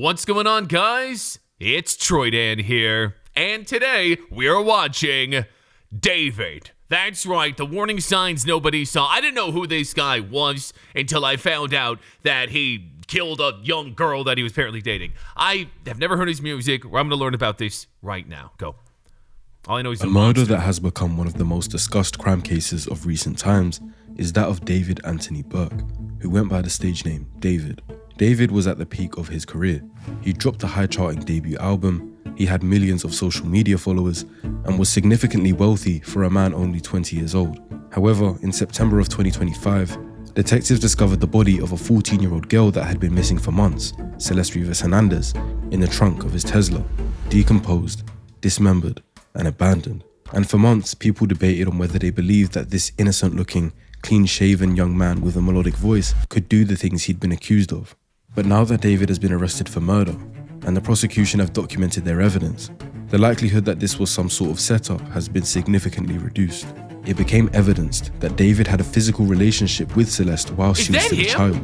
What's going on, guys? It's Troydan here, and today we are watching David. That's right, the warning signs nobody saw. I didn't know who this guy was until I found out that he killed a young girl that he was apparently dating. I have never heard his music. I'm going to learn about this right now. Go. All I know is a murder that has become one of the most discussed crime cases of recent times is that of David Anthony Burke, who went by the stage name David. David was at the peak of his career. He dropped a high-charting debut album, he had millions of social media followers, and was significantly wealthy for a man only 20 years old. However, in September of 2025, detectives discovered the body of a 14-year-old girl that had been missing for months, Celeste Rivas Hernandez, in the trunk of his Tesla, decomposed, dismembered, and abandoned. And for months, people debated on whether they believed that this innocent-looking, clean-shaven young man with a melodic voice could do the things he'd been accused of. But now that David has been arrested for murder, and the prosecution have documented their evidence, the likelihood that this was some sort of setup has been significantly reduced. It became evidenced that David had a physical relationship with Celeste while she was still a child,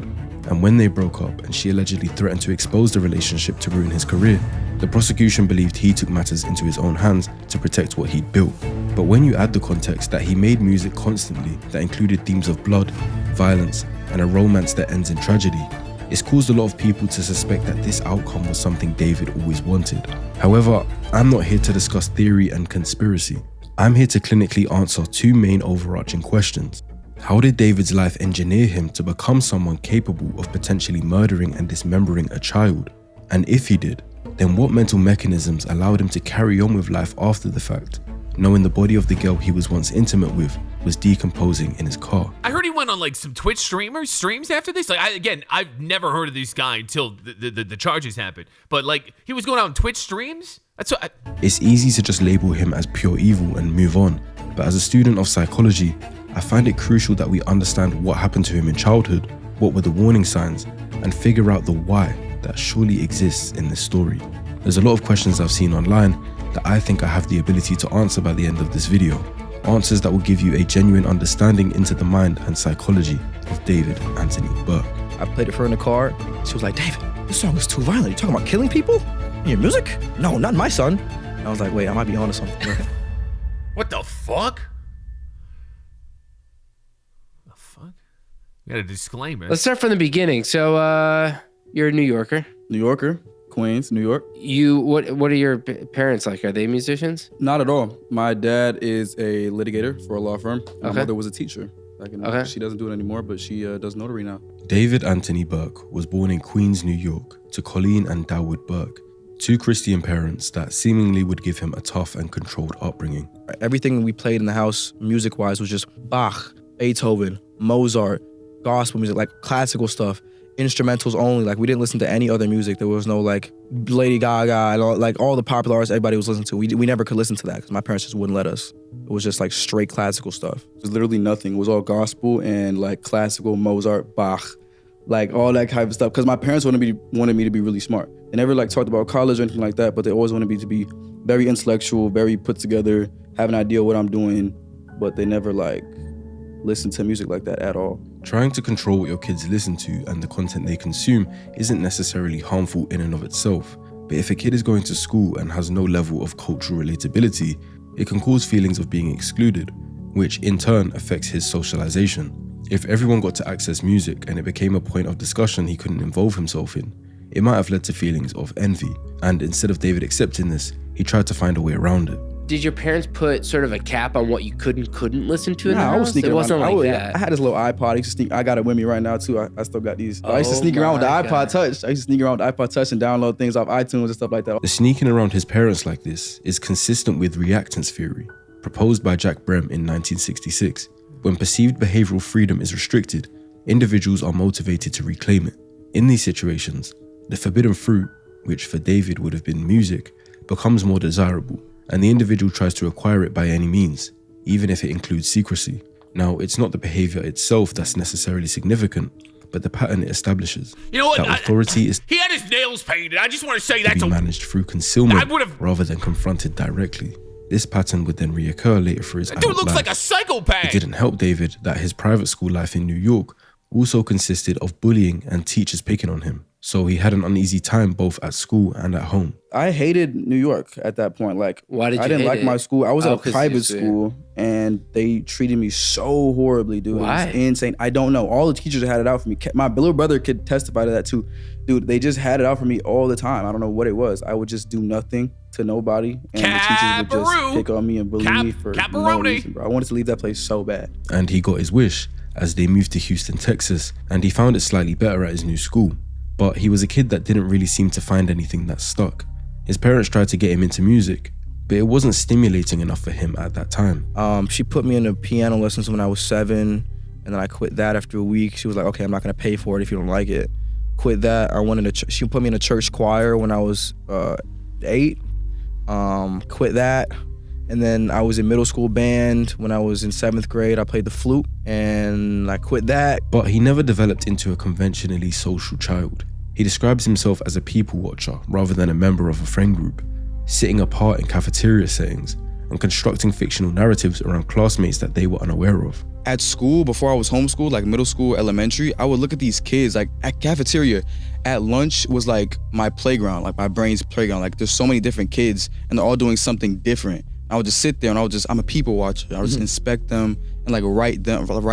and when they broke up and she allegedly threatened to expose the relationship to ruin his career, the prosecution believed he took matters into his own hands to protect what he'd built. But when you add the context that he made music constantly that included themes of blood, violence, and a romance that ends in tragedy, it's caused a lot of people to suspect that this outcome was something David always wanted. However, I'm not here to discuss theory and conspiracy. I'm here to clinically answer two main overarching questions. How did David's life engineer him to become someone capable of potentially murdering and dismembering a child? And if he did, then what mental mechanisms allowed him to carry on with life after the fact, knowing the body of the girl he was once intimate with was decomposing in his car? I heard he went on like some Twitch streams after this. Like, I've never heard of this guy until the charges happened. But like, he was going out on Twitch streams? That's what It's easy to just label him as pure evil and move on. But as a student of psychology, I find it crucial that we understand what happened to him in childhood, what were the warning signs, and figure out the why that surely exists in this story. There's a lot of questions I've seen online that I think I have the ability to answer by the end of this video. Answers that will give you a genuine understanding into the mind and psychology of David Anthony Burke. I played it for her in the car. She was like, "David, this song is too violent. You talking about killing people in your music? No, not my son." And I was like, wait, I might be onto something. What the fuck? The fuck? We got a disclaimer. Let's start from the beginning. So, you're a New Yorker. New Yorker, Queens, New York. What are your parents like? Are they musicians? Not at all. My dad is a litigator for a law firm. My Okay. mother was a teacher. She doesn't do it anymore, but she does notary now. David Anthony Burke was born in Queens, New York, to Colleen and Dawood Burke, two Christian parents that seemingly would give him a tough and controlled upbringing. Everything we played in the house, music-wise, was just Bach, Beethoven, Mozart, gospel music, like classical stuff, instrumentals only. Like, we didn't listen to any other music. There was no like Lady Gaga and all the popular artists everybody was listening to. We never could listen to that because my parents just wouldn't let us. It was just like straight classical stuff. There's literally nothing. It was all gospel and like classical, Mozart, Bach, like all that type of stuff. Because my parents wanted me to be really smart. They never like talked about college or anything like that, but they always wanted me to be very intellectual, very put together, have an idea of what I'm doing, but they never like listened to music like that at all. Trying to control what your kids listen to and the content they consume isn't necessarily harmful in and of itself, but if a kid is going to school and has no level of cultural relatability, it can cause feelings of being excluded, which in turn affects his socialization. If everyone got to access music and it became a point of discussion he couldn't involve himself in, it might have led to feelings of envy, and instead of David accepting this, he tried to find a way around it. Did your parents put sort of a cap on what you could and couldn't listen to in the Nah, house? I was sneaking It wasn't around. like that. I had this little iPod. I used to sneak. I got it with me right now too. I still got these. I used to Oh sneak around with the my iPod God. Touch. I used to sneak around with the iPod Touch and download things off iTunes and stuff like that. The sneaking around his parents like this is consistent with reactance theory, proposed by Jack Brem in 1966. When perceived behavioral freedom is restricted, individuals are motivated to reclaim it. In these situations, the forbidden fruit, which for David would have been music, becomes more desirable, and the individual tries to acquire it by any means, even if it includes secrecy. Now, it's not the behavior itself that's necessarily significant, but the pattern it establishes. You know what? That authority is He had his nails painted. I just want to say to that's be a... managed through concealment I would've- rather than confronted directly. This pattern would then reoccur later for his Dude adult looks life. like a psychopath. It didn't help David that his private school life in New York also consisted of bullying and teachers picking on him. so he had an uneasy time both at school and at home. I hated New York at that point. Like, Why did you I didn't hate like it? my school. I was at a 'Cause private you- school, and they treated me so horribly, dude. Why? It was insane. I don't know. All the teachers had it out for me. My little brother could testify to that too. Dude, they just had it out for me all the time. I don't know what it was. I would just do nothing to nobody, and the teachers would just Caparoo. pick on me and bully me for no Caparoni. reason, bro. I wanted to leave that place so bad. And he got his wish as they moved to Houston, Texas, and he found it slightly better at his new school. But he was a kid that didn't really seem to find anything that stuck. His parents tried to get him into music, but it wasn't stimulating enough for him at that time. She put me into piano lessons when I was 7, and then I quit that after a week. She was like, okay, I'm not gonna pay for it if you don't like it. Quit that. I went into she put me in a church choir when I was 8. Quit that. And then I was in middle school band when I was in 7th grade. I played the flute, and I quit that. But he never developed into a conventionally social child. He describes himself as a people watcher rather than a member of a friend group, sitting apart in cafeteria settings and constructing fictional narratives around classmates that they were unaware of. At school, before I was homeschooled, like middle school, elementary, I would look at these kids, like at cafeteria, at lunch was like my playground, like my brain's playground. Like there's so many different kids and they're all doing something different. I would just sit there and I'm a people watcher. I would just inspect them and like write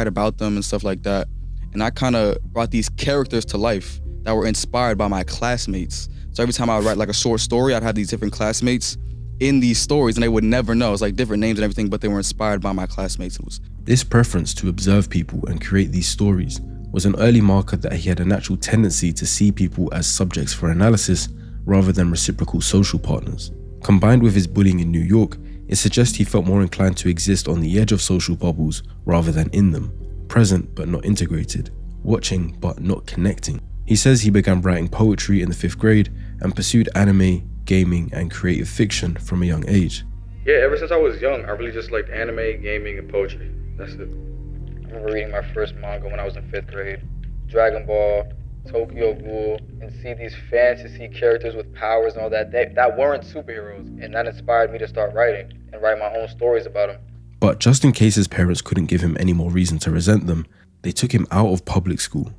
about them and stuff like that. And I kind of brought these characters to life that were inspired by my classmates. So every time I would write like a short story, I'd have these different classmates in these stories and they would never know. It's like different names and everything, but they were inspired by my classmates. This preference to observe people and create these stories was an early marker that he had a natural tendency to see people as subjects for analysis rather than reciprocal social partners. Combined with his bullying in New York, it suggests he felt more inclined to exist on the edge of social bubbles rather than in them, present but not integrated, watching but not connecting. He says he began writing poetry in the 5th grade and pursued anime, gaming, and creative fiction from a young age. Yeah, ever since I was young, I really just liked anime, gaming, and poetry. That's it. I remember reading my first manga when I was in 5th grade. Dragon Ball, Tokyo Ghoul, and see these fantasy characters with powers and all that. That weren't superheroes, and that inspired me to start writing and write my own stories about them. But just in case his parents couldn't give him any more reason to resent them, they took him out of public school,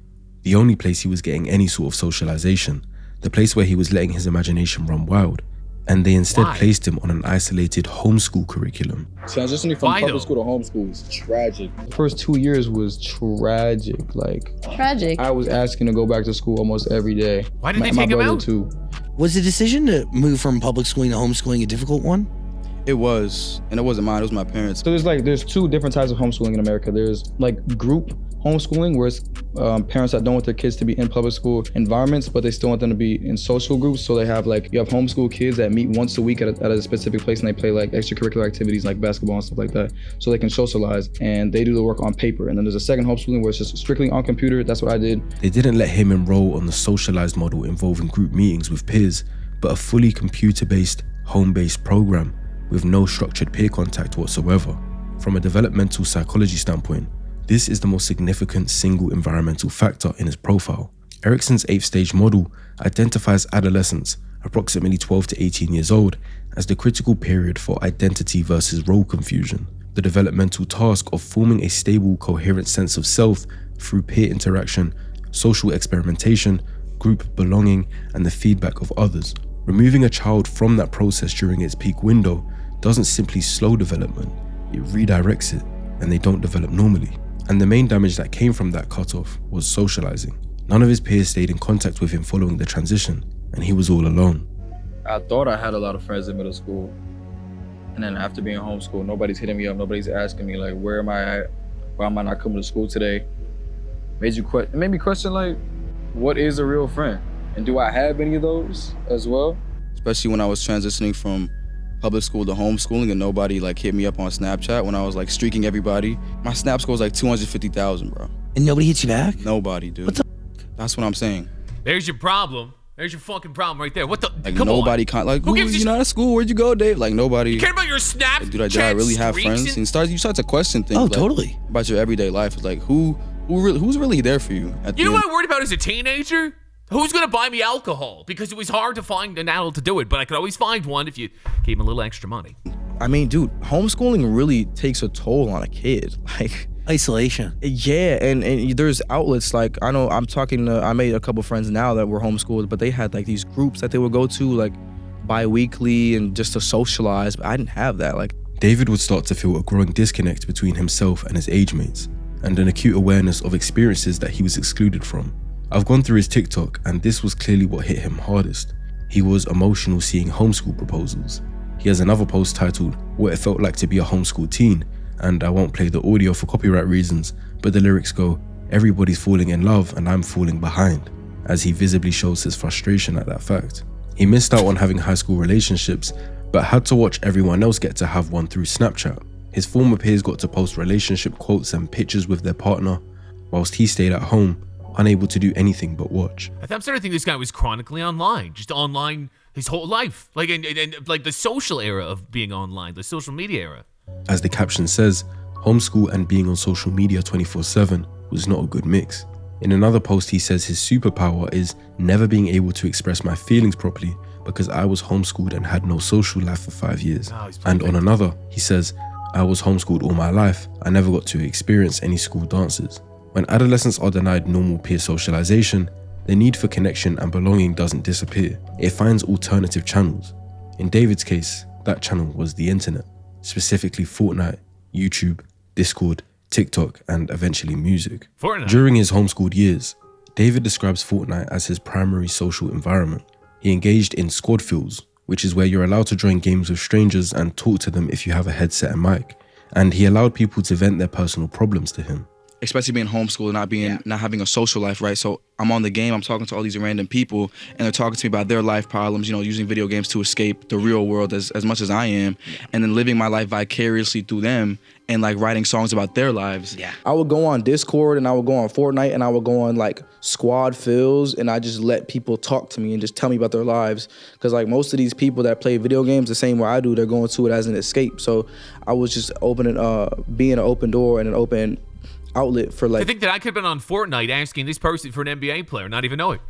the only place he was getting any sort of socialization, the place where he was letting his imagination run wild, and they instead placed him on an isolated homeschool curriculum. Transitioning from Why public though? school to homeschool is tragic. The first 2 years was tragic. Like, Tragic. I was asking to go back to school almost every day. Why did they My take him brother out? too. Was the decision to move from public schooling to homeschooling a difficult one? It was, and it wasn't mine, it was my parents. So there's 2 different types of homeschooling in America. There's like group homeschooling, where it's parents that don't want their kids to be in public school environments, but they still want them to be in social groups. So they have you have homeschool kids that meet once a week at a specific place, and they play like extracurricular activities like basketball and stuff like that, so they can socialize, and they do the work on paper. And then there's a second homeschooling where it's just strictly on computer. That's what I did. They didn't let him enroll on the socialized model involving group meetings with peers, but a fully computer-based, home-based program with no structured peer contact whatsoever. From a developmental psychology standpoint, this is the most significant single environmental factor in his profile. Erikson's 8th stage model identifies adolescents, approximately 12 to 18 years old, as the critical period for identity versus role confusion. The developmental task of forming a stable, coherent sense of self through peer interaction, social experimentation, group belonging, and the feedback of others. Removing a child from that process during its peak window doesn't simply slow development, it redirects it, and they don't develop normally. And the main damage that came from that cutoff was socializing. None of his peers stayed in contact with him following the transition, and he was all alone. I thought I had a lot of friends in middle school, and then after being homeschooled, nobody's hitting me up, nobody's asking me like, where am I at? Why am I not coming to school today? It made me question like, what is a real friend? And do I have any of those as well? Especially when I was transitioning from public school to homeschooling and nobody hit me up on Snapchat when I was streaking everybody. My Snap score was 250,000, bro. And nobody hits you back? Nobody, dude. What the That's what I'm saying. There's your problem. There's your fucking problem right there. What the? Come nobody on. who gives you you not at school? Where'd you go, Dave? Nobody. You care about your Snapchat Did I really have streaks friends? and- And you start to question things. Oh, totally. About your everyday life. It's who's really there for you? You know what I worried about as a teenager? Who's gonna buy me alcohol? Because it was hard to find an adult to do it, but I could always find one if you gave him a little extra money. I mean, dude, homeschooling really takes a toll on a kid. Isolation. Yeah, and there's outlets like I know I made a couple friends now that were homeschooled, but they had like these groups that they would go to like bi-weekly and just to socialize. But I didn't have that. Like David would start to feel a growing disconnect between himself and his age mates, and an acute awareness of experiences that he was excluded from. I've gone through his TikTok, and this was clearly what hit him hardest. He was emotional seeing homeschool proposals. He has another post titled, "What It Felt Like to Be a Homeschool Teen," and I won't play the audio for copyright reasons, but the lyrics go, "Everybody's falling in love and I'm falling behind," as he visibly shows his frustration at that fact. He missed out on having high school relationships, but had to watch everyone else get to have one through Snapchat. His former peers got to post relationship quotes and pictures with their partner, whilst he stayed at home, unable to do anything but watch. I'm starting to think this guy was chronically online, just online his whole life. Like, and like the social era of being online, the social media era. As the caption says, homeschool and being on social media 24/7 was not a good mix. In another post, he says his superpower is never being able to express my feelings properly because I was homeschooled and had no social life for 5 years. And on another, he says, I was homeschooled all my life. I never got to experience any school dances. When adolescents are denied normal peer socialization, the need for connection and belonging doesn't disappear. It finds alternative channels. In David's case, that channel was the internet, specifically Fortnite, YouTube, Discord, TikTok, and eventually music. Fortnite. During his homeschooled years, David describes Fortnite as his primary social environment. He engaged in squad fields, which is where you're allowed to join games with strangers and talk to them if you have a headset and mic. And he allowed people to vent their personal problems to him. Especially being homeschooled and not having a social life, right? So I'm on the game, I'm talking to all these random people, and they're talking to me about their life problems, you know, using video games to escape the real world as much as I am, and then living my life vicariously through them and like writing songs about their lives. Yeah. I would go on Discord and I would go on Fortnite and I would go on like squad fills and I just let people talk to me and just tell me about their lives. Cause like most of these people that play video games the same way I do, they're going to it as an escape. So I was just being an open door and an open outlet for like I think that I could have been on Fortnite asking this person for an NBA player, not even know it.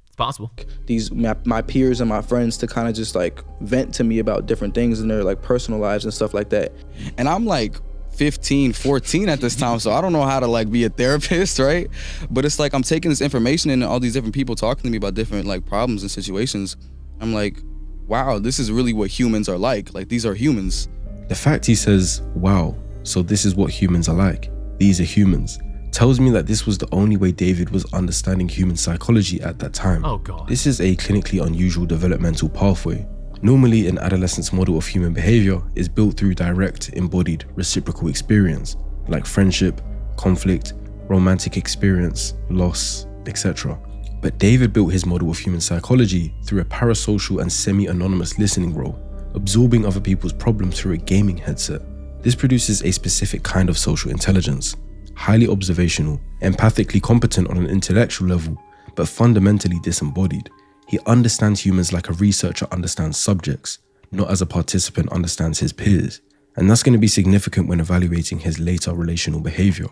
It's possible. these my peers and my friends to kind of just like vent to me about different things in their like personal lives and stuff like that. And I'm like 15, 14 at this time, so I don't know how to like be a therapist, right? But it's like I'm taking this information and all these different people talking to me about different like problems and situations. I'm like, wow, this is really what humans are like. Like these are humans. The fact he says, wow, so this is what humans are like, these are humans, tells me that this was the only way David was understanding human psychology at that time. Oh God. This is a clinically unusual developmental pathway. Normally, an adolescent's model of human behavior is built through direct, embodied, reciprocal experience, like friendship, conflict, romantic experience, loss, etc. But David built his model of human psychology through a parasocial and semi-anonymous listening role, absorbing other people's problems through a gaming headset. This produces a specific kind of social intelligence, highly observational, empathically competent on an intellectual level, but fundamentally disembodied. He understands humans like a researcher understands subjects, not as a participant understands his peers. And that's going to be significant when evaluating his later relational behavior.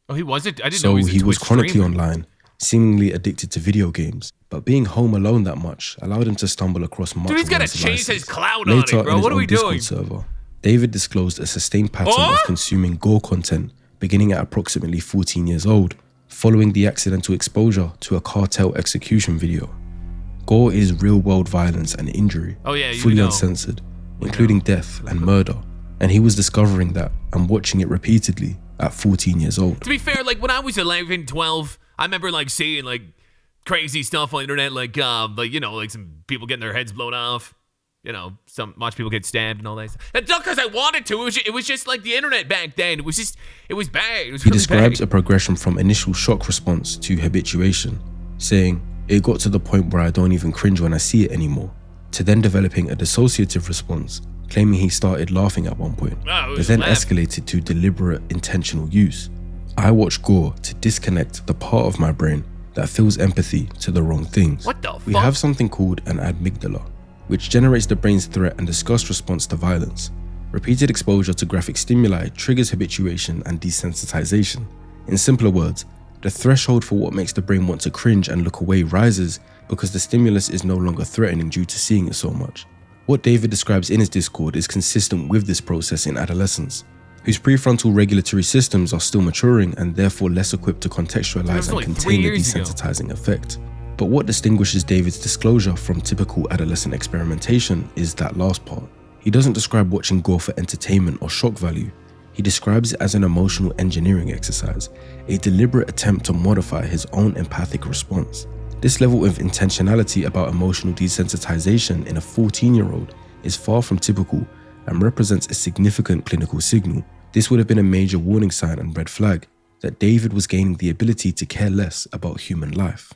Oh, he wasn't? I didn't So know he was a he was Twitch chronically streamer. online, seemingly addicted to video games, but being home alone that much allowed him to stumble across much Dude, he's of got to one's chase devices. his cloud on Later, it, bro. in his What are own we Discord doing? server, David disclosed a sustained pattern Oh! of consuming Gore content beginning at approximately 14 years old, following the accidental exposure to a cartel execution video. Gore is real-world violence and injury, Oh, yeah, you fully know. uncensored, including death and murder, and he was discovering that and watching it repeatedly at 14 years old. To be fair, like when I was 11, 12, I remember like seeing like crazy stuff on the internet, like you know, like some people getting their heads blown off. You know, watch people get stabbed and all that stuff. That's not because I wanted to. It was just like the internet back then. It was bad. It was He really describes bad. a progression from initial shock response to habituation, saying, "It got to the point where I don't even cringe when I see it anymore," to then developing a dissociative response, claiming he started laughing at one point, Oh, it but was then laughing. escalated to deliberate intentional use. I watch Gore to disconnect the part of my brain that feels empathy to the wrong things. What the We fuck? have something called an amygdala, which generates the brain's threat and disgust response to violence. Repeated exposure to graphic stimuli triggers habituation and desensitization. In simpler words, the threshold for what makes the brain want to cringe and look away rises because the stimulus is no longer threatening due to seeing it so much. What David describes in his Discord is consistent with this process in adolescence. whose prefrontal regulatory systems are still maturing and therefore less equipped to That contextualize was and like 3 contain the years ago. desensitizing effect. But what distinguishes David's disclosure from typical adolescent experimentation is that last part. He doesn't describe watching Gore for entertainment or shock value. He describes it as an emotional engineering exercise, a deliberate attempt to modify his own empathic response. This level of intentionality about emotional desensitization in a 14-year-old is far from typical and represents a significant clinical signal. This would have been a major warning sign and red flag that David was gaining the ability to care less about human life.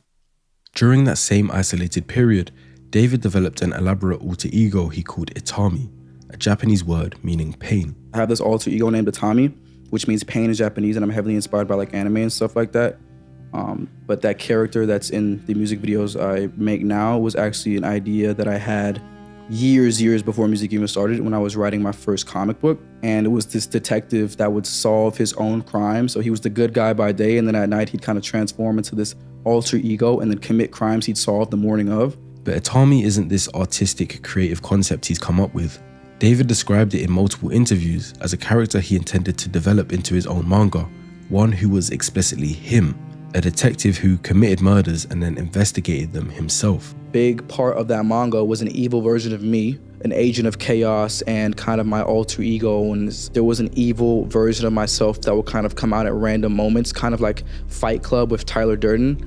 During that same isolated period, David developed an elaborate alter ego he called Itami, a Japanese word meaning pain. I have this alter ego named Itami, which means pain in Japanese, and I'm heavily inspired by like anime and stuff like that. But that character that's in the music videos I make now was actually an idea that I had years before music even started, when I was writing my first comic book. And it was this detective that would solve his own crime. So he was the good guy by day, and then at night he'd kind of transform into this alter ego and then commit crimes he'd solved the morning of. But Itami isn't this artistic, creative concept he's come up with. David described it in multiple interviews as a character he intended to develop into his own manga, one who was explicitly him, a detective who committed murders and then investigated them himself. Big part of that manga was an evil version of me, an agent of chaos and kind of my alter ego. And there was an evil version of myself that would kind of come out at random moments, kind of like Fight Club with Tyler Durden.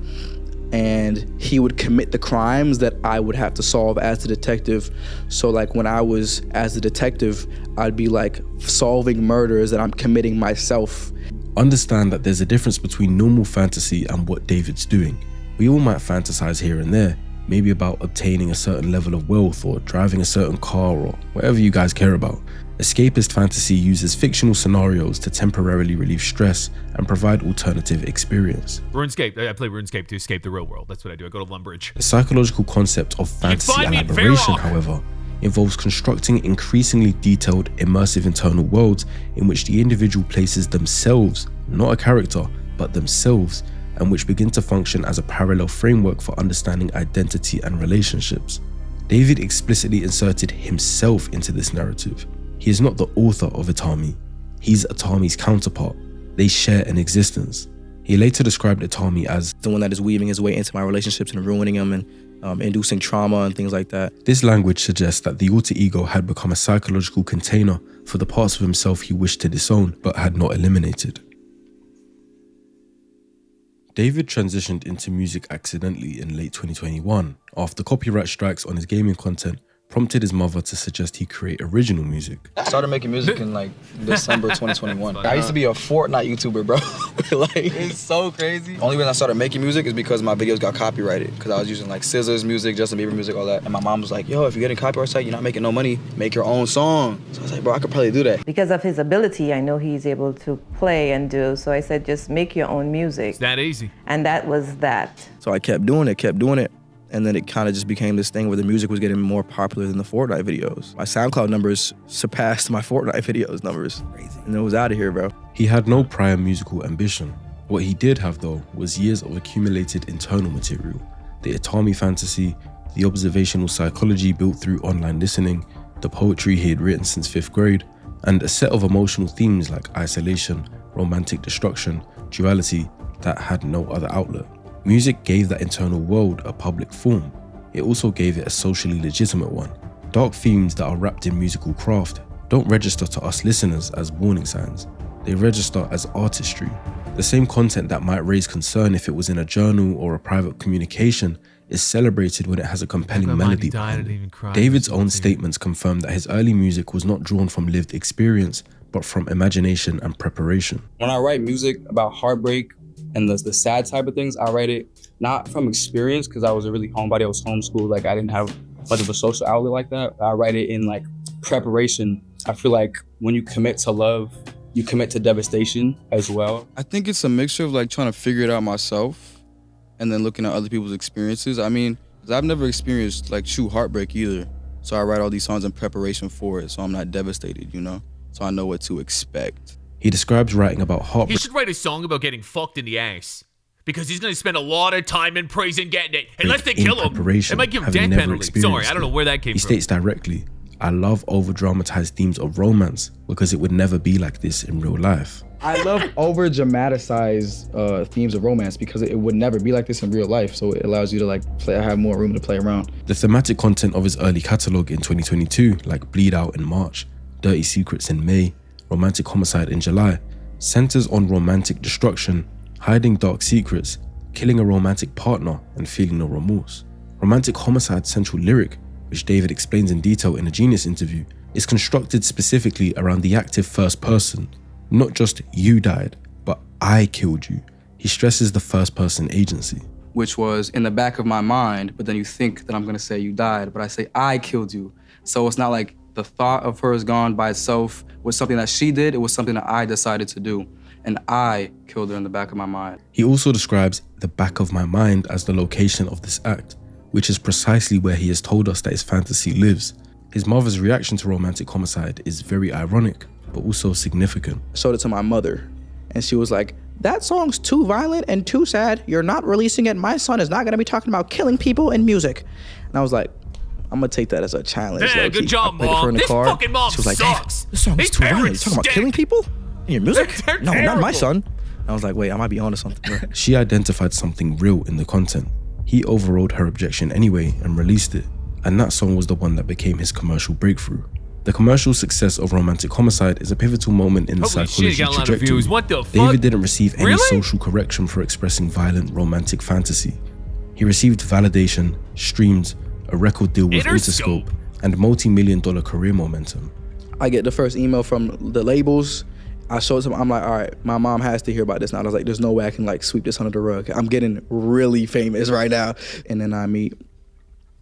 And he would commit the crimes that I would have to solve as the detective. So like when I was as the detective, I'd be like solving murders that I'm committing myself. Understand that there's a difference between normal fantasy and what David's doing. We all might fantasize here and there, maybe about obtaining a certain level of wealth or driving a certain car or whatever you guys care about. Escapist fantasy uses fictional scenarios to temporarily relieve stress and provide alternative experience. RuneScape. I play RuneScape to escape the real world. That's what I do. I go to Lumbridge. The psychological concept of fantasy find me in elaboration, Varrock. however, involves constructing increasingly detailed, immersive internal worlds in which the individual places themselves, not a character, but themselves, and which begin to function as a parallel framework for understanding identity and relationships. David explicitly inserted himself into this narrative. He is not the author of Itami. He's Itami's counterpart. They share an existence. He later described Itami as The one that is weaving his way into my relationships and ruining them and inducing trauma and things like that. This language suggests that the alter ego had become a psychological container for the parts of himself he wished to disown but had not eliminated. David transitioned into music accidentally in late 2021 after copyright strikes on his gaming content prompted his mother to suggest he create original music. I started making music in like December 2021. I used to be a Fortnite YouTuber, bro. Like, it's so crazy. Only reason I started making music is because my videos got copyrighted. Because I was using like Scissors music, Justin Bieber music, all that. And my mom was like, yo, if you're getting copyright strike, you're not making no money, make your own song. So I was like, bro, I could probably do that. Because of his ability, I know he's able to play and do. So I said, just make your own music. It's that easy. And that was that. So I kept doing it. And then it kind of just became this thing where the music was getting more popular than the Fortnite videos. My SoundCloud numbers surpassed my Fortnite videos numbers. And it was out of here, bro. He had no prior musical ambition. What he did have though was years of accumulated internal material. The Itami fantasy, the observational psychology built through online listening, the poetry he had written since 5th grade, and a set of emotional themes like isolation, romantic destruction, duality that had no other outlet. Music gave that internal world a public form. It also gave it a socially legitimate one. Dark themes that are wrapped in musical craft don't register to us listeners as warning signs. They register as artistry. The same content that might raise concern if it was in a journal or a private communication is celebrated when it has a compelling melody behind it. David's own statements confirm that his early music was not drawn from lived experience, but from imagination and preparation. When I write music about heartbreak and the sad type of things, I write it not from experience, because I was a really homebody. I was homeschooled. Like, I didn't have much of a social outlet like that. I write it in like preparation. I feel like when you commit to love, you commit to devastation as well. I think it's a mixture of like trying to figure it out myself and then looking at other people's experiences. I mean, 'cause I've never experienced like true heartbreak either. So I write all these songs in preparation for it, so I'm not devastated, you know? So I know what to expect. He describes writing about He heartbreak. should write a song about getting fucked in the ass. Because he's going to spend a lot of time in prison getting it. Unless they in kill him, preparation, they might give him having death never penalty. experienced Sorry, I don't know it. where that came He from. states directly, I love over-dramatized themes of romance because it would never be like this in real life. I love over-dramatized themes of romance because it would never be like this in real life. So it allows you to like have more room to play around. The thematic content of his early catalogue in 2022, like Bleed Out in March, Dirty Secrets in May, Romantic Homicide in July, centers on romantic destruction, hiding dark secrets, killing a romantic partner, and feeling no remorse. Romantic Homicide's central lyric, which David explains in detail in a Genius interview, is constructed specifically around the active first person. Not just you died, but I killed you. He stresses the first person agency. Which was in the back of my mind, but then you think that I'm gonna say you died, but I say I killed you. So it's not like the thought of her is gone by itself was something that she did, it was something that I decided to do. And I killed her in the back of my mind. He also describes the back of my mind as the location of this act, which is precisely where he has told us that his fantasy lives. His mother's reaction to Romantic Homicide is very ironic, but also significant. I showed it to my mother, and she was like, that song's too violent and too sad. You're not releasing it. My son is not gonna be talking about killing people in music. And I was like, I'm gonna take that as a challenge. Yeah, good job, Mom. This fucking mom she was like, sucks. This song is These too violent. You're parents talking about stink. killing people in your music? They're No, not my terrible. son. I was like, wait, I might be onto something. Bro. She identified something real in the content. He overrode her objection anyway and released it, and that song was the one that became his commercial breakthrough. The commercial success of Romantic Homicide is a pivotal moment in the Holy psychology shit, got a lot of trajectory. views. What the fuck? David didn't receive any Really? social correction for expressing violent romantic fantasy. He received validation, streams, a record deal with Interscope. Interscope, and multi-million-dollar career momentum. I get the first email from the labels. I showed them, I'm like, all right, my mom has to hear about this now. I was like, there's no way I can like sweep this under the rug. I'm getting really famous right now. And then I meet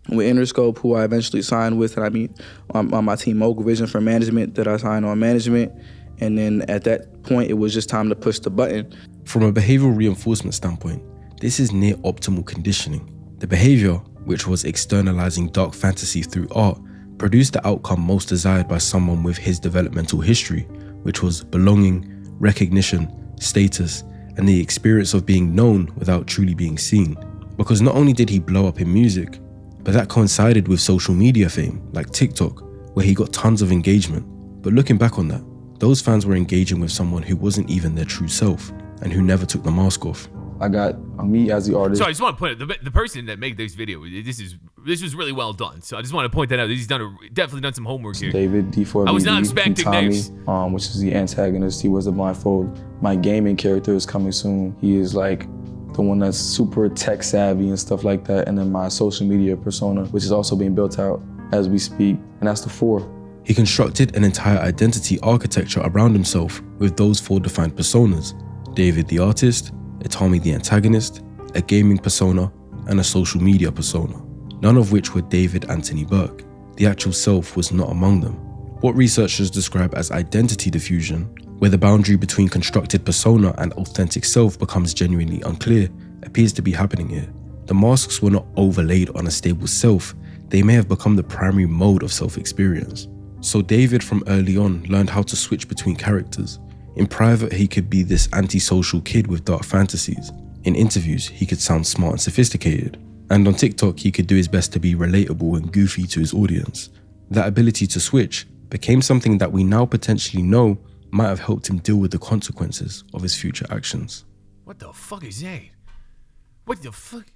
with Interscope, who I eventually signed with, and I meet on my team Mogul Vision for management that I signed on management. And then at that point, it was just time to push the button. From a behavioral reinforcement standpoint, this is near optimal conditioning. The behavior, which was externalizing dark fantasy through art, produced the outcome most desired by someone with his developmental history, which was belonging, recognition, status, and the experience of being known without truly being seen. Because not only did he blow up in music, but that coincided with social media fame like TikTok, where he got tons of engagement. But looking back on that, those fans were engaging with someone who wasn't even their true self and who never took the mask off. I got me as the artist. So I just want to point out the person that made this video. This was really well done. So I just want to point that out. He's definitely done some homework here. David, D4vd, I was not expecting Itami, names. which is the antagonist. He was the blindfold. My gaming character is coming soon. He is like the one that's super tech savvy and stuff like that. And then my social media persona, which is also being built out as we speak. And that's the 4. He constructed an entire identity architecture around himself with those 4 defined personas: David the artist, Itami the antagonist, a gaming persona, and a social media persona, none of which were David Anthony Burke. The actual self was not among them. What researchers describe as identity diffusion, where the boundary between constructed persona and authentic self becomes genuinely unclear, appears to be happening here. The masks were not overlaid on a stable self, they may have become the primary mode of self-experience. So David from early on learned how to switch between characters. In private, he could be this antisocial kid with dark fantasies. In interviews, he could sound smart and sophisticated. And on TikTok, he could do his best to be relatable and goofy to his audience. That ability to switch became something that we now potentially know might have helped him deal with the consequences of his future actions. What the fuck is that? What the fuck?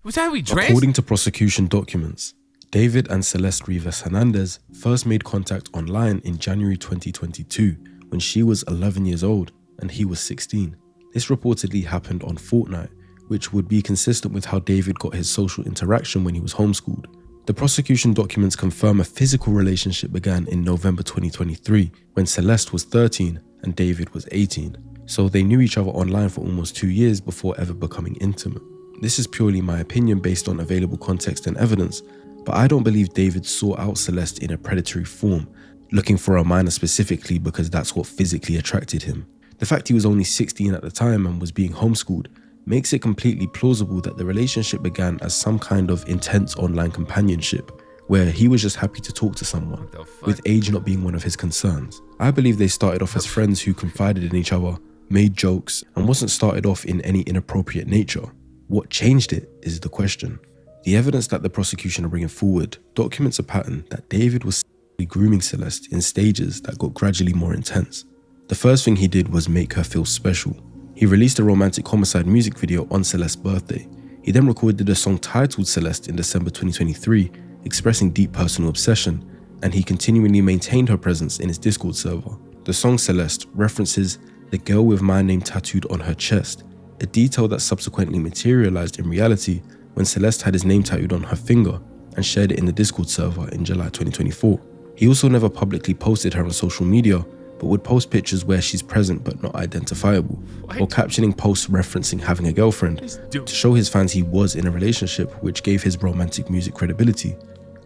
Was that how we dressed? According to prosecution documents, David and Celeste Rivas Hernandez first made contact online in January 2022 when she was 11 years old and he was 16. This reportedly happened on Fortnite, which would be consistent with how David got his social interaction when he was homeschooled. The prosecution documents confirm a physical relationship began in November 2023 when Celeste was 13 and David was 18. So they knew each other online for almost 2 years before ever becoming intimate. This is purely my opinion based on available context and evidence, but I don't believe David sought out Celeste in a predatory form, looking for a minor specifically because that's what physically attracted him. The fact he was only 16 at the time and was being homeschooled makes it completely plausible that the relationship began as some kind of intense online companionship, where he was just happy to talk to someone, with age not being one of his concerns. I believe they started off as friends who confided in each other, made jokes, and wasn't started off in any inappropriate nature. What changed it is the question. The evidence that the prosecution are bringing forward documents a pattern that David was grooming Celeste in stages that got gradually more intense. The first thing he did was make her feel special. He released a romantic homicide music video on Celeste's birthday. He then recorded a song titled Celeste in December 2023, expressing deep personal obsession, and he continually maintained her presence in his Discord server. The song Celeste references the girl with my name tattooed on her chest, a detail that subsequently materialized in reality when Celeste had his name tattooed on her finger and shared it in the Discord server in July 2024. He also never publicly posted her on social media, but would post pictures where she's present but not identifiable, or captioning posts referencing having a girlfriend to show his fans he was in a relationship, which gave his romantic music credibility.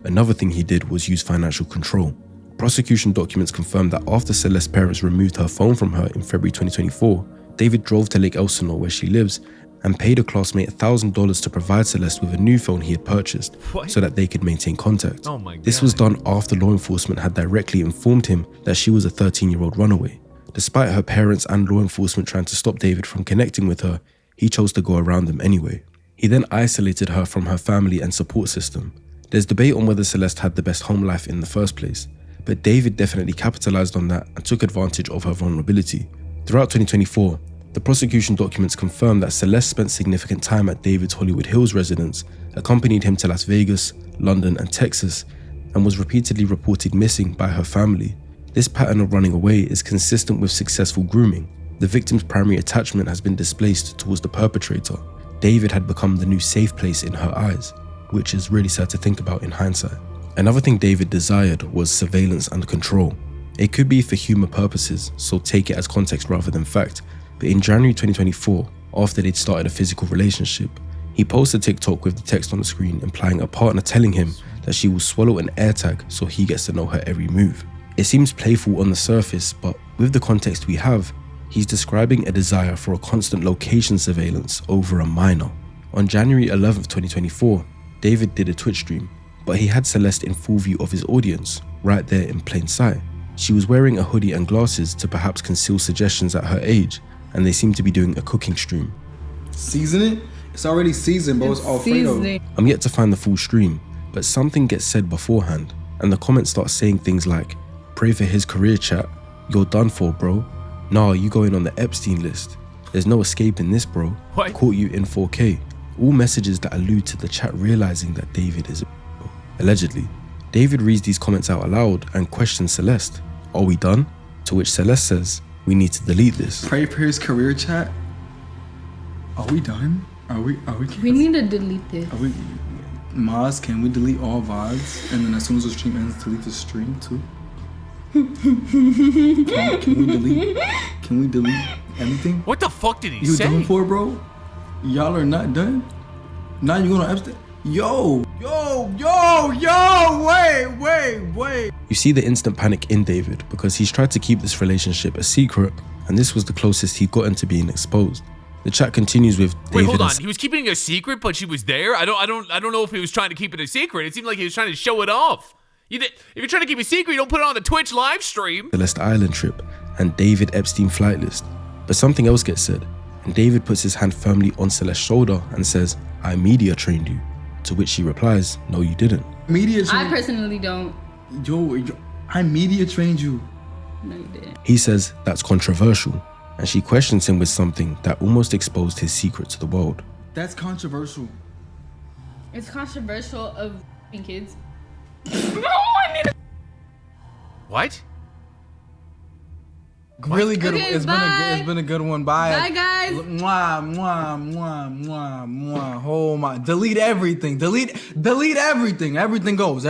Another thing he did was use financial control. Prosecution documents confirmed that after Celeste's parents removed her phone from her in February 2024, David drove to Lake Elsinore where she lives and paid a classmate $1,000 to provide Celeste with a new phone he had purchased so that they could maintain contact. Oh my God. This was done after law enforcement had directly informed him that she was a 13-year-old runaway. Despite her parents and law enforcement trying to stop David from connecting with her, he chose to go around them anyway. He then isolated her from her family and support system. There's debate on whether Celeste had the best home life in the first place, but David definitely capitalized on that and took advantage of her vulnerability. Throughout 2024, the prosecution documents confirmed that Celeste spent significant time at David's Hollywood Hills residence, accompanied him to Las Vegas, London, and Texas, and was repeatedly reported missing by her family. This pattern of running away is consistent with successful grooming. The victim's primary attachment has been displaced towards the perpetrator. David had become the new safe place in her eyes, which is really sad to think about in hindsight. Another thing David desired was surveillance and control. It could be for humor purposes, so take it as context rather than fact. But in January 2024, after they'd started a physical relationship, he posted TikTok with the text on the screen implying a partner telling him that she will swallow an AirTag so he gets to know her every move. It seems playful on the surface, but with the context we have, he's describing a desire for a constant location surveillance over a minor. On January 11th, 2024, David did a Twitch stream, but he had Celeste in full view of his audience, right there in plain sight. She was wearing a hoodie and glasses to perhaps conceal suggestions at her age, and they seem to be doing a cooking stream. Season it? It's already seasoned, bro. It's Alfredo. I'm yet to find the full stream, but something gets said beforehand, and the comments start saying things like, "Pray for his career, chat. You're done for, bro. Nah, you going on the Epstein list. There's no escaping this, bro. What? Caught you in 4K. All messages that allude to the chat realizing that David is a allegedly. David reads these comments out aloud and questions Celeste. Are we done? To which Celeste says, we need to delete this. Pray for his career, chat. Are we done? Are we We need to delete this. Are we Maz, can we delete all VODs? And then as soon as the stream ends, delete the stream too? Can we delete anything? What the fuck did he You say? done for, bro? Y'all are not done? Now you gonna Epstein? Yo, wait. You see the instant panic in David because he's tried to keep this relationship a secret, and this was the closest he'd gotten to being exposed. The chat continues with Wait, David hold on. and He was keeping it a secret, but she was there. I don't know if he was trying to keep it a secret. It seemed like he was trying to show it off. If you're trying to keep a secret, you don't put it on the Twitch live stream. Celeste Island trip and David Epstein flight list. But something else gets said, and David puts his hand firmly on Celeste's shoulder and says, "I media trained you." To which she replies, "No, you didn't." Media I trained. personally don't. Yo, I media trained you. No, you didn't. He says that's controversial, and she questions him with something that almost exposed his secret to the world. That's controversial. It's controversial of kids. What? Really good. Okay, It's been a good one. Bye. Bye, guys. Mwah. Oh my. Delete everything. Delete everything. Everything goes.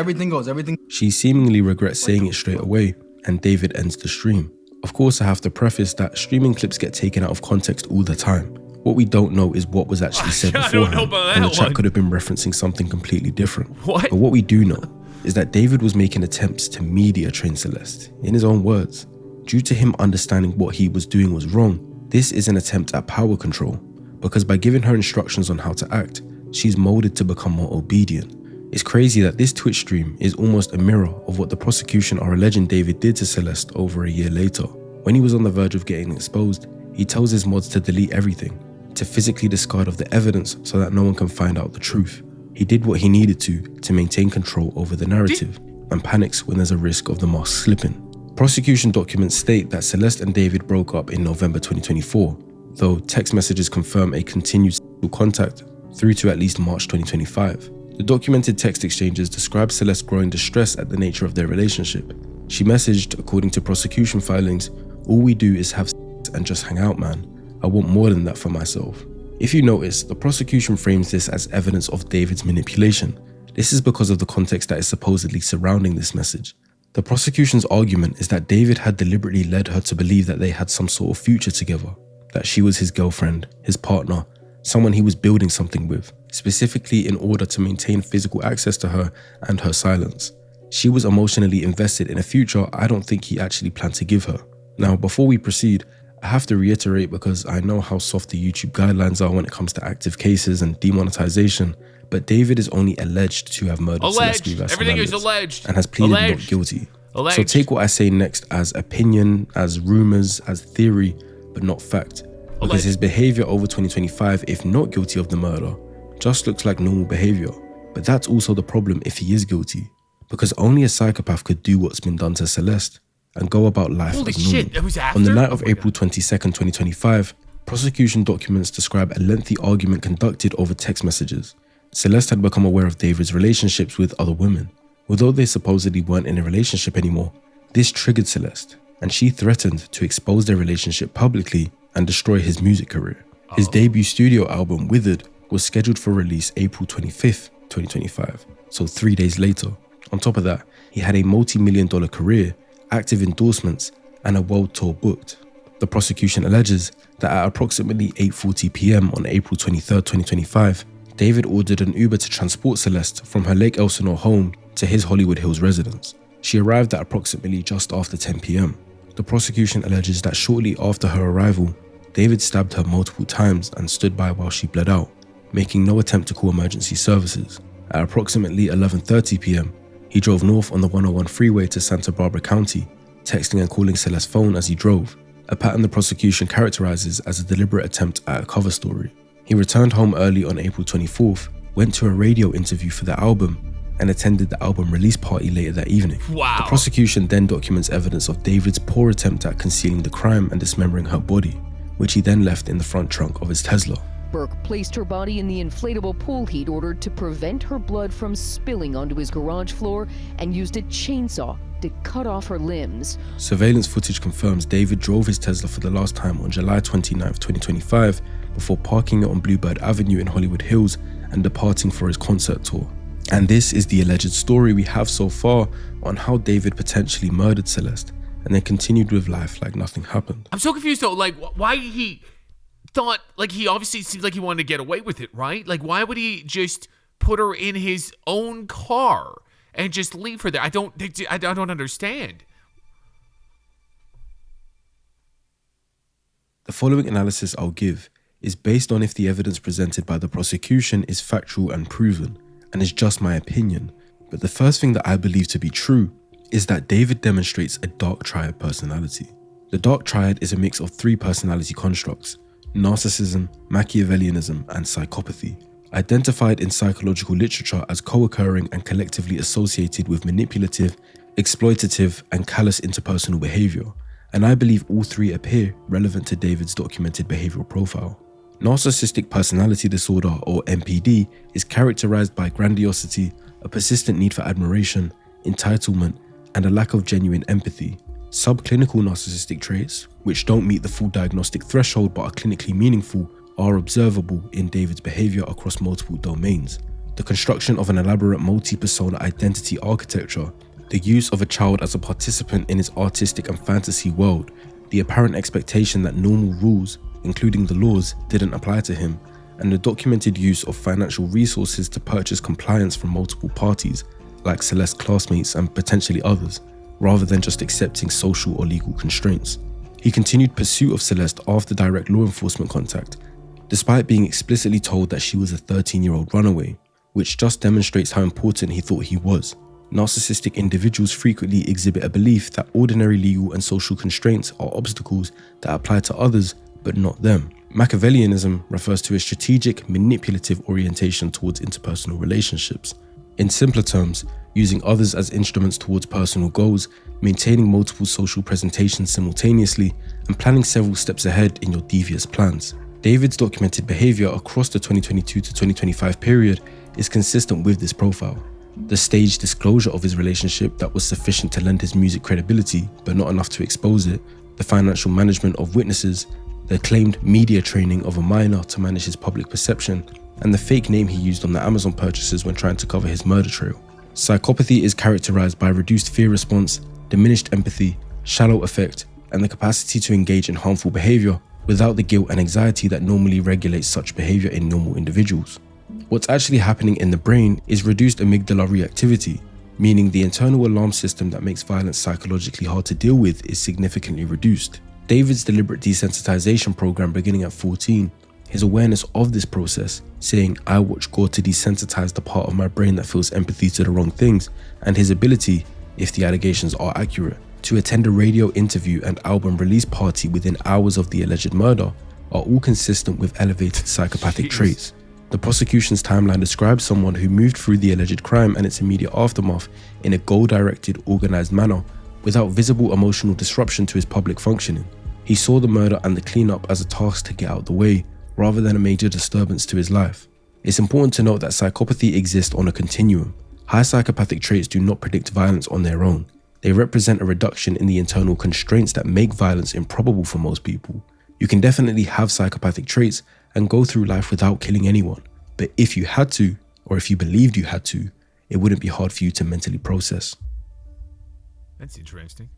She seemingly regrets saying it straight away, and David ends the stream. Of course, I have to preface that streaming clips get taken out of context all the time. What we don't know is what was actually said I don't beforehand, know about and the that chat one. could have been referencing something completely different. What? But what we do know is that David was making attempts to media train Celeste, in his own words. Due to him understanding what he was doing was wrong, this is an attempt at power control, because by giving her instructions on how to act, she's molded to become more obedient. It's crazy that this Twitch stream is almost a mirror of what the prosecution are alleging David did to Celeste over a year later. When he was on the verge of getting exposed, he tells his mods to delete everything, to physically discard of the evidence so that no one can find out the truth. He did what he needed to maintain control over the narrative. and panics when there's a risk of the mask slipping. Prosecution documents state that Celeste and David broke up in November 2024, though text messages confirm a continued sexual contact through to at least March 2025. The documented text exchanges describe Celeste growing distress at the nature of their relationship. She messaged, according to prosecution filings, "All we do is have sex and just hang out, man. I want more than that for myself." If you notice, the prosecution frames this as evidence of David's manipulation. This is because of the context that is supposedly surrounding this message. The prosecution's argument is that David had deliberately led her to believe that they had some sort of future together, that she was his girlfriend, his partner, someone he was building something with, specifically in order to maintain physical access to her and her silence. She was emotionally invested in a future I don't think he actually planned to give her. Now, before we proceed, I have to reiterate, because I know how soft the YouTube guidelines are when it comes to active cases and demonetization, but David is only alleged to have murdered Celeste Rivas Everything is Hernandez alleged. and has pleaded not guilty. Alleged. So take what I say next as opinion, as rumors, as theory, but not fact. Because his behavior over 2025, if not guilty of the murder, just looks like normal behavior. But that's also the problem if he is guilty, because only a psychopath could do what's been done to Celeste and go about life Holy as normal. shit, that was after? On the night of Oh my April 22nd, 2025, prosecution documents describe a lengthy argument conducted over text messages. Celeste had become aware of David's relationships with other women. Although they supposedly weren't in a relationship anymore, this triggered Celeste, and she threatened to expose their relationship publicly and destroy his music career. His debut studio album, Withered, was scheduled for release April 25th, 2025, so 3 days later. On top of that, he had a multi-million-dollar career, active endorsements, and a world tour booked. The prosecution alleges that at approximately 8:40 p.m. on April 23rd, 2025, David ordered an Uber to transport Celeste from her Lake Elsinore home to his Hollywood Hills residence. She arrived at approximately just after 10 p.m. The prosecution alleges that shortly after her arrival, David stabbed her multiple times and stood by while she bled out, making no attempt to call emergency services. At approximately 11:30 p.m., he drove north on the 101 freeway to Santa Barbara County, texting and calling Celeste's phone as he drove, a pattern the prosecution characterizes as a deliberate attempt at a cover story. He returned home early on April 24th, went to a radio interview for the album, and attended the album release party later that evening. Wow. The prosecution then documents evidence of David's poor attempt at concealing the crime and dismembering her body, which he then left in the front trunk of his Tesla. Burke placed her body in the inflatable pool he'd ordered to prevent her blood from spilling onto his garage floor and used a chainsaw to cut off her limbs. Surveillance footage confirms David drove his Tesla for the last time on July 29th, 2025, before parking it on Bluebird Avenue in Hollywood Hills and departing for his concert tour. And this is the alleged story we have so far on how David potentially murdered Celeste and then continued with life like nothing happened. I'm so confused though, like why he thought, like he obviously seems like he wanted to get away with it, right? Like why would he just put her in his own car and just leave her there? I don't understand. The following analysis I'll give is based on if the evidence presented by the prosecution is factual and proven, and is just my opinion. But the first thing that I believe to be true is that David demonstrates a dark triad personality. The dark triad is a mix of three personality constructs: narcissism, Machiavellianism, and psychopathy, identified in psychological literature as co-occurring and collectively associated with manipulative, exploitative, and callous interpersonal behavior. And I believe all three appear relevant to David's documented behavioral profile. Narcissistic personality disorder, or NPD, is characterized by grandiosity, a persistent need for admiration, entitlement, and a lack of genuine empathy. Subclinical narcissistic traits, which don't meet the full diagnostic threshold but are clinically meaningful, are observable in David's behavior across multiple domains. The construction of an elaborate multi-persona identity architecture, the use of a child as a participant in his artistic and fantasy world, the apparent expectation that normal rules, including the laws, didn't apply to him, and the documented use of financial resources to purchase compliance from multiple parties, like Celeste's classmates and potentially others, rather than just accepting social or legal constraints. He continued pursuit of Celeste after direct law enforcement contact, despite being explicitly told that she was a 13-year-old runaway, which just demonstrates how important he thought he was. Narcissistic individuals frequently exhibit a belief that ordinary legal and social constraints are obstacles that apply to others, but not them. Machiavellianism refers to a strategic, manipulative orientation towards interpersonal relationships. In simpler terms, using others as instruments towards personal goals, maintaining multiple social presentations simultaneously, and planning several steps ahead in your devious plans. David's documented behavior across the 2022 to 2025 period is consistent with this profile. The staged disclosure of his relationship that was sufficient to lend his music credibility, but not enough to expose it, the financial management of witnesses, the claimed media training of a minor to manage his public perception, and the fake name he used on the Amazon purchases when trying to cover his murder trail. Psychopathy is characterized by reduced fear response, diminished empathy, shallow affect, and the capacity to engage in harmful behavior without the guilt and anxiety that normally regulates such behavior in normal individuals. What's actually happening in the brain is reduced amygdala reactivity, meaning the internal alarm system that makes violence psychologically hard to deal with is significantly reduced. David's deliberate desensitization program beginning at 14, his awareness of this process, saying, "I watch Gore to desensitize the part of my brain that feels empathy to the wrong things," and his ability, if the allegations are accurate, to attend a radio interview and album release party within hours of the alleged murder, are all consistent with elevated psychopathic traits. The prosecution's timeline describes someone who moved through the alleged crime and its immediate aftermath in a goal-directed, organized manner without visible emotional disruption to his public functioning. He saw the murder and the cleanup as a task to get out the way, rather than a major disturbance to his life. It's important to note that psychopathy exists on a continuum. High psychopathic traits do not predict violence on their own. They represent a reduction in the internal constraints that make violence improbable for most people. You can definitely have psychopathic traits and go through life without killing anyone, but if you had to, or if you believed you had to, it wouldn't be hard for you to mentally process. That's interesting.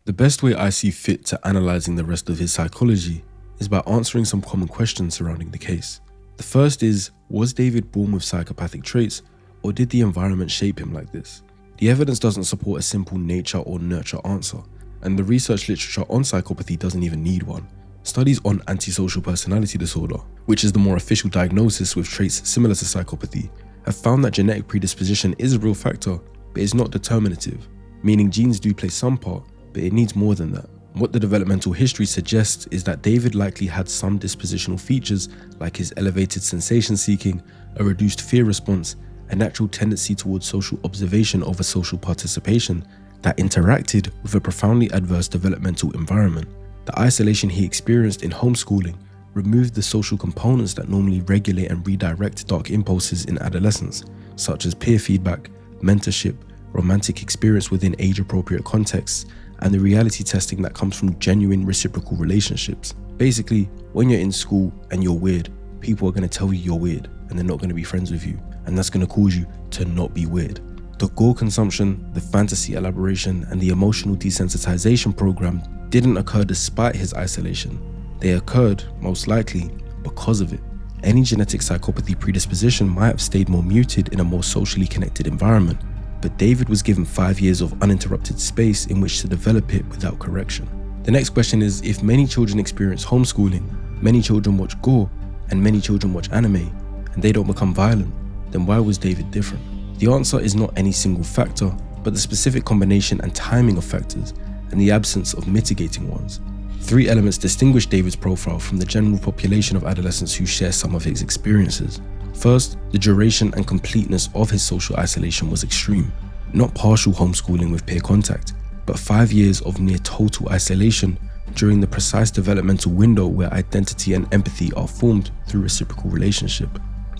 The best way I see fit to analyzing the rest of his psychology is by answering some common questions surrounding the case. The first is, was David born with psychopathic traits, or did the environment shape him like this? The evidence doesn't support a simple nature or nurture answer, and the research literature on psychopathy doesn't even need one. Studies on antisocial personality disorder, which is the more official diagnosis with traits similar to psychopathy, have found that genetic predisposition is a real factor, but is not determinative, meaning genes do play some part, but it needs more than that. What the developmental history suggests is that David likely had some dispositional features like his elevated sensation seeking, a reduced fear response, a natural tendency towards social observation over social participation that interacted with a profoundly adverse developmental environment. The isolation he experienced in homeschooling removed the social components that normally regulate and redirect dark impulses in adolescence, such as peer feedback, mentorship, romantic experience within age-appropriate contexts, and the reality testing that comes from genuine reciprocal relationships. Basically, when you're in school and you're weird, people are going to tell you you're weird and they're not going to be friends with you, and that's going to cause you to not be weird. The Gore consumption, the fantasy elaboration, and the emotional desensitization program didn't occur despite his isolation. They occurred, most likely, because of it. Any genetic psychopathy predisposition might have stayed more muted in a more socially connected environment, but David was given 5 years of uninterrupted space in which to develop it without correction. The next question is, if many children experience homeschooling, many children watch Gore, and many children watch anime, and they don't become violent, then why was David different? The answer is not any single factor, but the specific combination and timing of factors, and the absence of mitigating ones. 3 elements distinguish David's profile from the general population of adolescents who share some of his experiences. First, the duration and completeness of his social isolation was extreme. Not partial homeschooling with peer contact, but 5 years of near total isolation during the precise developmental window where identity and empathy are formed through reciprocal relationship.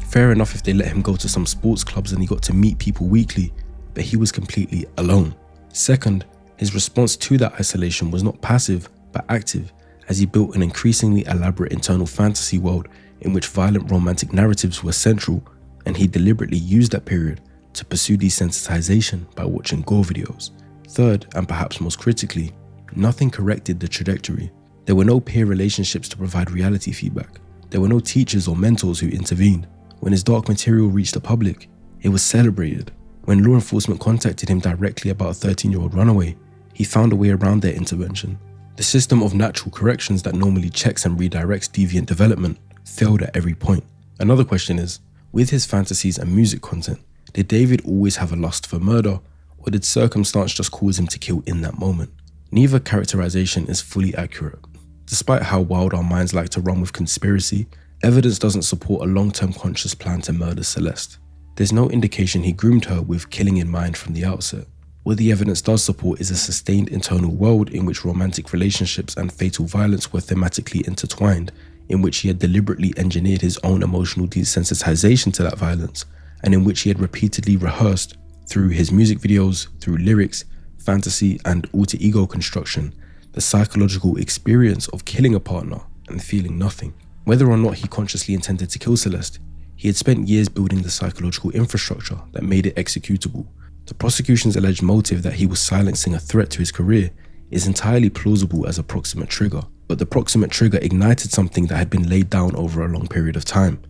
Fair enough if they let him go to some sports clubs and he got to meet people weekly, but he was completely alone. Second, his response to that isolation was not passive, but active, as he built an increasingly elaborate internal fantasy world in which violent romantic narratives were central, and he deliberately used that period to pursue desensitization by watching Gore videos. Third, and perhaps most critically, nothing corrected the trajectory. There were no peer relationships to provide reality feedback. There were no teachers or mentors who intervened. When his dark material reached the public, it was celebrated. When law enforcement contacted him directly about a 13-year-old runaway, he found a way around their intervention. The system of natural corrections that normally checks and redirects deviant development failed at every point. Another question is, with his fantasies and music content, did David always have a lust for murder, or did circumstance just cause him to kill in that moment? Neither characterization is fully accurate. Despite how wild our minds like to run with conspiracy, evidence doesn't support a long-term conscious plan to murder Celeste. There's no indication he groomed her with killing in mind from the outset. What the evidence does support is a sustained internal world in which romantic relationships and fatal violence were thematically intertwined, in which he had deliberately engineered his own emotional desensitization to that violence, and in which he had repeatedly rehearsed, through his music videos, through lyrics, fantasy, and alter ego construction, the psychological experience of killing a partner and feeling nothing. Whether or not he consciously intended to kill Celeste, he had spent years building the psychological infrastructure that made it executable. The prosecution's alleged motive that he was silencing a threat to his career is entirely plausible as a proximate trigger, but the proximate trigger ignited something that had been laid down over a long period of time.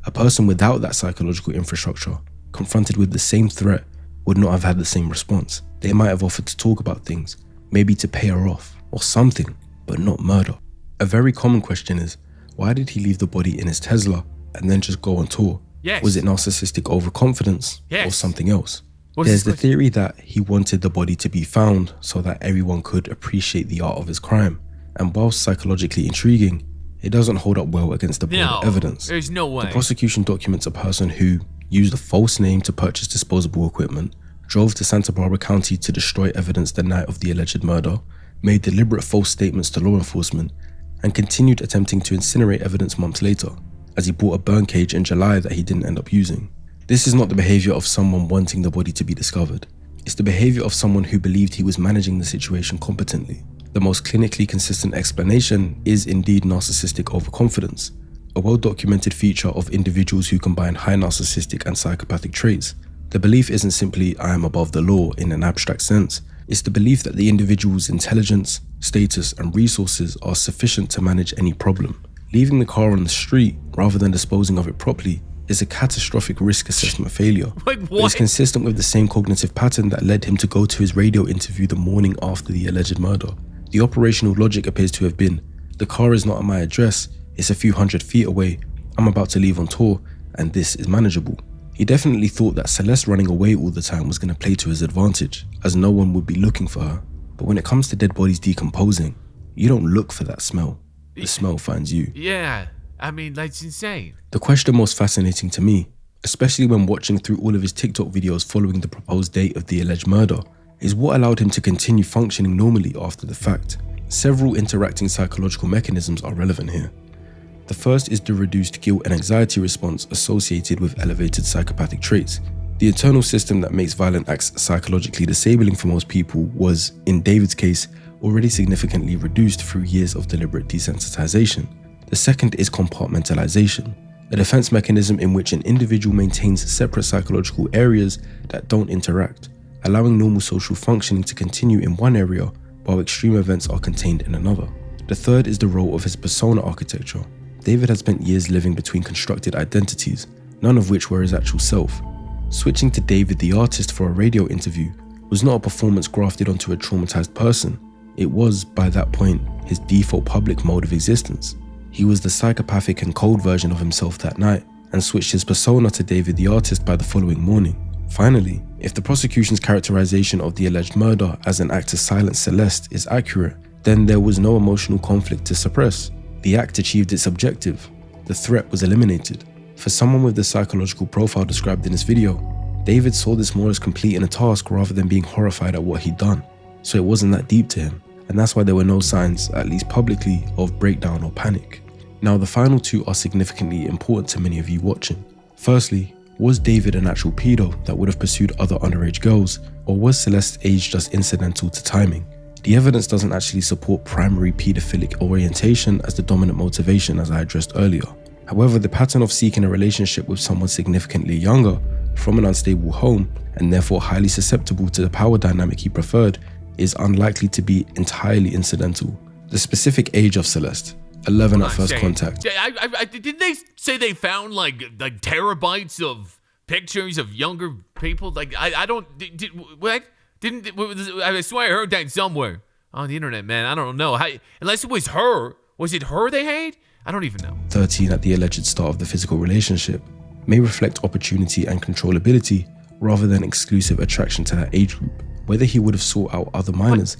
A person without that psychological infrastructure, confronted with the same threat, would not have had the same response. They might have offered to talk about things, maybe to pay her off, or something, but not murder. A very common question is, why did he leave the body in his Tesla and then just go on tour? Yes. Was it narcissistic overconfidence or Yes. something else? What There's is the this theory that he wanted the body to be found so that everyone could appreciate the art of his crime. And whilst psychologically intriguing, it doesn't hold up well against the broader evidence. There's no way. The prosecution documents a person who used a false name to purchase disposable equipment, drove to Santa Barbara County to destroy evidence the night of the alleged murder, made deliberate false statements to law enforcement, and continued attempting to incinerate evidence months later, as he bought a burn cage in July that he didn't end up using. This is not the behavior of someone wanting the body to be discovered. It's the behavior of someone who believed he was managing the situation competently. The most clinically consistent explanation is indeed narcissistic overconfidence, a well-documented feature of individuals who combine high narcissistic and psychopathic traits. The belief isn't simply I am above the law in an abstract sense. It's the belief that the individual's intelligence, status, and resources are sufficient to manage any problem. Leaving the car on the street rather than disposing of it properly is a catastrophic risk assessment failure. Like But it's what? consistent with the same cognitive pattern that led him to go to his radio interview the morning after the alleged murder. The operational logic appears to have been, the car is not at my address, it's a few hundred feet away, I'm about to leave on tour, and this is manageable. He definitely thought that Celeste running away all the time was going to play to his advantage, as no one would be looking for her. But when it comes to dead bodies decomposing, you don't look for that smell. The smell finds you. Yeah, I mean, that's insane. The question most fascinating to me, especially when watching through all of his TikTok videos following the proposed date of the alleged murder, is what allowed him to continue functioning normally after the fact. Several interacting psychological mechanisms are relevant here. The first is the reduced guilt and anxiety response associated with elevated psychopathic traits. The internal system that makes violent acts psychologically disabling for most people was, in David's case, already significantly reduced through years of deliberate desensitization. The second is compartmentalization, a defense mechanism in which an individual maintains separate psychological areas that don't interact, allowing normal social functioning to continue in one area while extreme events are contained in another. The third is the role of his persona architecture. David had spent years living between constructed identities, none of which were his actual self. Switching to David the artist for a radio interview was not a performance grafted onto a traumatized person. It was, by that point, his default public mode of existence. He was the psychopathic and cold version of himself that night, and switched his persona to David the artist by the following morning. Finally, if the prosecution's characterization of the alleged murder as an act to silence Celeste is accurate, then there was no emotional conflict to suppress. The act achieved its objective. The threat was eliminated. For someone with the psychological profile described in this video, David saw this more as completing a task rather than being horrified at what he'd done. So it wasn't that deep to him, and that's why there were no signs, at least publicly, of breakdown or panic. Now the final two are significantly important to many of you watching. Firstly, was David an actual pedo that would have pursued other underage girls, or was Celeste's age just incidental to timing? The evidence doesn't actually support primary pedophilic orientation as the dominant motivation, as I addressed earlier. However, the pattern of seeking a relationship with someone significantly younger, from an unstable home, and therefore highly susceptible to the power dynamic he preferred, is unlikely to be entirely incidental. The specific age of Celeste, 11 at first contact. Didn't they say they found like terabytes of pictures of younger people? Like I don't. What? I swear I heard that somewhere on the internet, man. I don't know. Unless it was her. Was it her they hate? I don't even know. 13 at the alleged start of the physical relationship may reflect opportunity and controllability rather than exclusive attraction to that age group. Whether he would have sought out other minors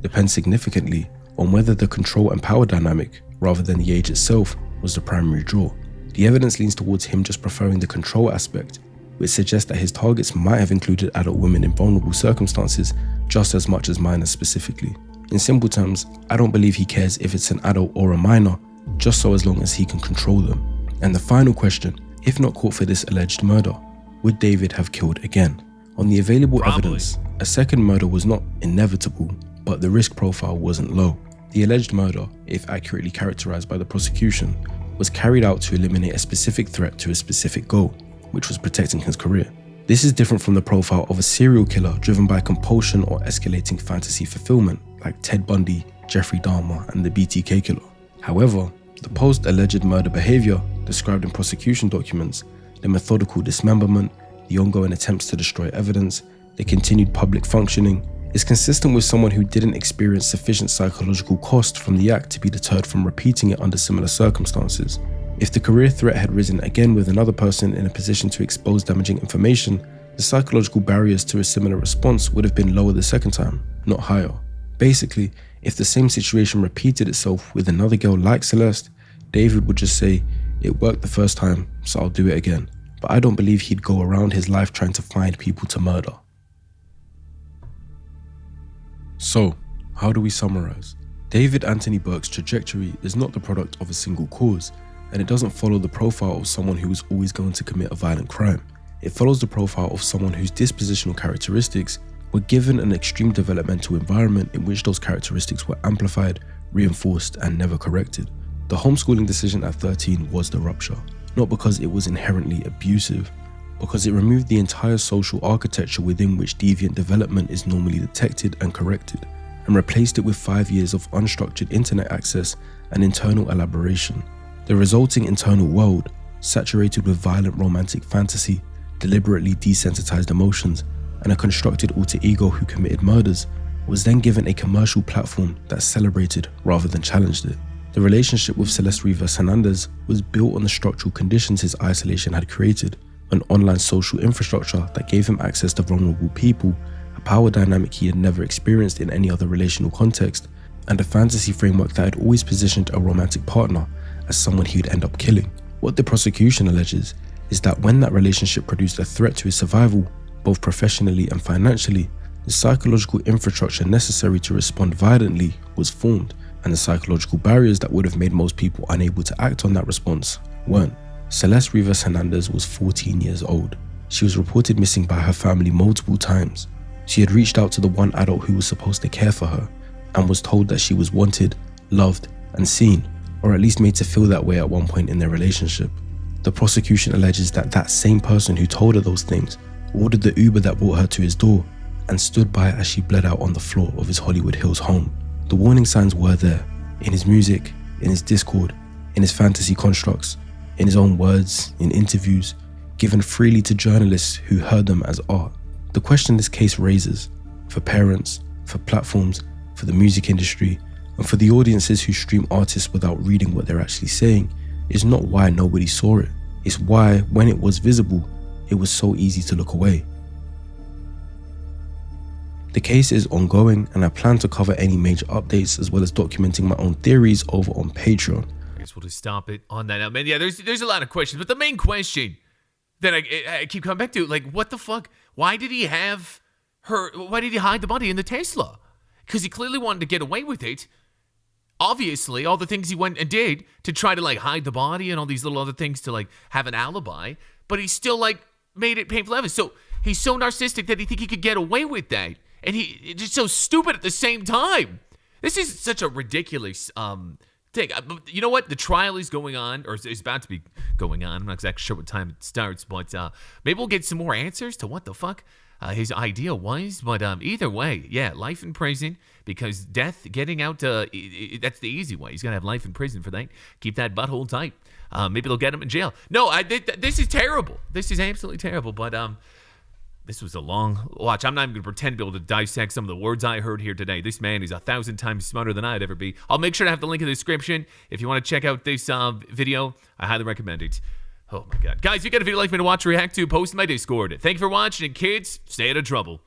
depends significantly on whether the control and power dynamic, rather than the age itself, was the primary draw. The evidence leans towards him just preferring the control aspect, which suggests that his targets might have included adult women in vulnerable circumstances just as much as minors specifically. In simple terms, I don't believe he cares if it's an adult or a minor, just so as long as he can control them. And the final question, if not caught for this alleged murder, would David have killed again? On the available evidence, a second murder was not inevitable, but the risk profile wasn't low. The alleged murder, if accurately characterized by the prosecution, was carried out to eliminate a specific threat to a specific goal, which was protecting his career. This is different from the profile of a serial killer driven by compulsion or escalating fantasy fulfillment, like Ted Bundy, Jeffrey Dahmer, and the BTK killer. However, the post-alleged murder behavior described in prosecution documents, the methodical dismemberment, the ongoing attempts to destroy evidence, the continued public functioning, is consistent with someone who didn't experience sufficient psychological cost from the act to be deterred from repeating it under similar circumstances. If the career threat had risen again with another person in a position to expose damaging information, the psychological barriers to a similar response would have been lower the second time, not higher. Basically, if the same situation repeated itself with another girl like Celeste, David would just say, "It worked the first time, so I'll do it again." But I don't believe he'd go around his life trying to find people to murder. So, how do we summarize? David Anthony Burke's trajectory is not the product of a single cause, and it doesn't follow the profile of someone who is always going to commit a violent crime. It follows the profile of someone whose dispositional characteristics were given an extreme developmental environment in which those characteristics were amplified, reinforced, and never corrected. The homeschooling decision at 13 was the rupture, not because it was inherently abusive, because it removed the entire social architecture within which deviant development is normally detected and corrected, and replaced it with 5 years of unstructured internet access and internal elaboration. The resulting internal world, saturated with violent romantic fantasy, deliberately desensitized emotions, and a constructed alter ego who committed murders, was then given a commercial platform that celebrated rather than challenged it. The relationship with Celeste Rivas Hernandez was built on the structural conditions his isolation had created, an online social infrastructure that gave him access to vulnerable people, a power dynamic he had never experienced in any other relational context, and a fantasy framework that had always positioned a romantic partner as someone he would end up killing. What the prosecution alleges is that when that relationship produced a threat to his survival, both professionally and financially, the psychological infrastructure necessary to respond violently was formed, and the psychological barriers that would have made most people unable to act on that response weren't. Celeste Rivas Hernandez was 14 years old. She was reported missing by her family multiple times. She had reached out to the one adult who was supposed to care for her, and was told that she was wanted, loved, and seen, or at least made to feel that way at one point in their relationship. The prosecution alleges that that same person who told her those things ordered the Uber that brought her to his door and stood by as she bled out on the floor of his Hollywood Hills home. The warning signs were there, in his music, in his Discord, in his fantasy constructs, in his own words, in interviews, given freely to journalists who heard them as art. The question this case raises, for parents, for platforms, for the music industry, and for the audiences who stream artists without reading what they're actually saying, is not why nobody saw it. It's why, when it was visible, it was so easy to look away. The case is ongoing, and I plan to cover any major updates as well as documenting my own theories over on Patreon. I guess we'll just stop it on that. Man, yeah, there's a lot of questions, but the main question that I keep coming back to, like, what the fuck? Why did he have her? Why did he hide the body in the Tesla? Because he clearly wanted to get away with it. Obviously, all the things he went and did to try to, like, hide the body and all these little other things to, like, have an alibi, but he still, like, made it painful evidence. So he's so narcissistic that he think he could get away with that, and it's just so stupid at the same time. This is such a ridiculous thing. You know what? The trial is going on, or is about to be going on. I'm not exactly sure what time it starts, but maybe we'll get some more answers to what the fuck his idea was. But either way, yeah, life in prison, because death, getting out, that's the easy way. He's going to have life in prison for that. Keep that butthole tight. Maybe they'll get him in jail. No, this is terrible. This is absolutely terrible, but this was a long watch. I'm not even going to pretend to be able to dissect some of the words I heard here today. This man is 1,000 times smarter than I'd ever be. I'll make sure to have the link in the description. If you want to check out this video, I highly recommend it. Oh my God. Guys, if you got a video you'd like me to watch or react to, post in my Discord. Thank you for watching, and kids, stay out of trouble.